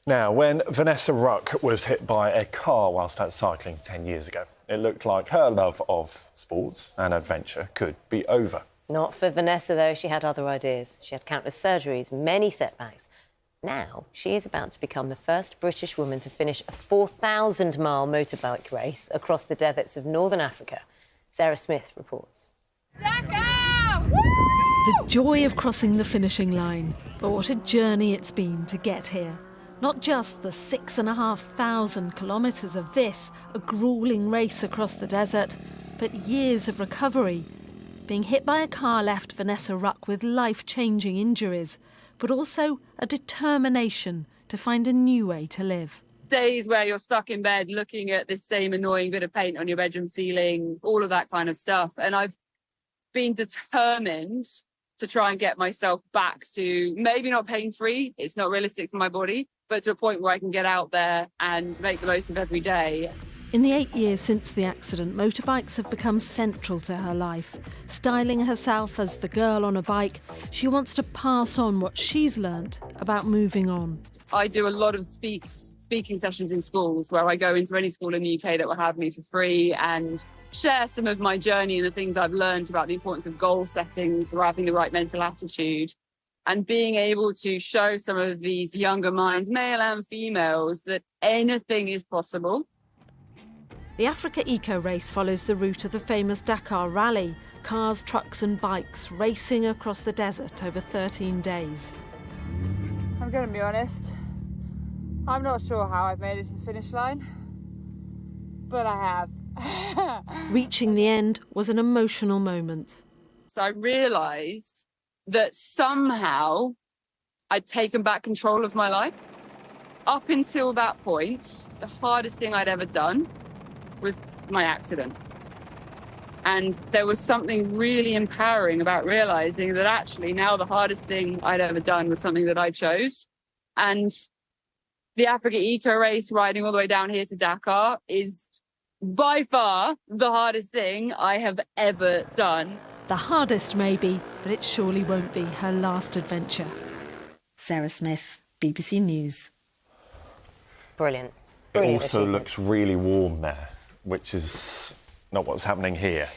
Now, when Vanessa Ruck was hit by a car whilst out cycling 10 years ago, it looked like her love of sports and adventure could be over. Not for Vanessa, though. She had other ideas. She had countless surgeries, many setbacks. Now, she is about to become the first British woman to finish a 4,000-mile motorbike race across the deserts of northern Africa. Sarah Smith reports. The joy of crossing the finishing line. But what a journey it's been to get here. Not just the 6,500 kilometres of this, a gruelling race across the desert, but years of recovery. Being hit by a car left Vanessa Ruck with life-changing injuries, but also a determination to find a new way to live. Days where you're stuck in bed looking at this same annoying bit of paint on your bedroom ceiling, all of that kind of stuff. And I've been determined to try and get myself back to maybe not pain-free, it's not realistic for my body, but to a point where I can get out there and make the most of every day. In the 8 years since the accident, motorbikes have become central to her life. Styling herself as the girl on a bike, she wants to pass on what she's learnt about moving on. I do a lot of speaking sessions in schools where I go into any school in the UK that will have me for free and share some of my journey and the things I've learned about the importance of goal settings, having the right mental attitude, and being able to show some of these younger minds, male and females, that anything is possible. The Africa Eco Race follows the route of the famous Dakar Rally, cars, trucks and bikes racing across the desert over 13 days. I'm going to be honest, I'm not sure how I've made it to the finish line, but I have. Reaching the end was an emotional moment. So I realised that somehow I'd taken back control of my life. Up until that point, the hardest thing I'd ever done was my accident. And there was something really empowering about realising that actually now the hardest thing I'd ever done was something that I chose. And the Africa Eco Race, riding all the way down here to Dakar, is by far the hardest thing I have ever done. The hardest maybe, but it surely won't be her last adventure. Sarah Smith, BBC News. Brilliant. It Brilliant also achievement. looks really warm there, which is not what's happening here.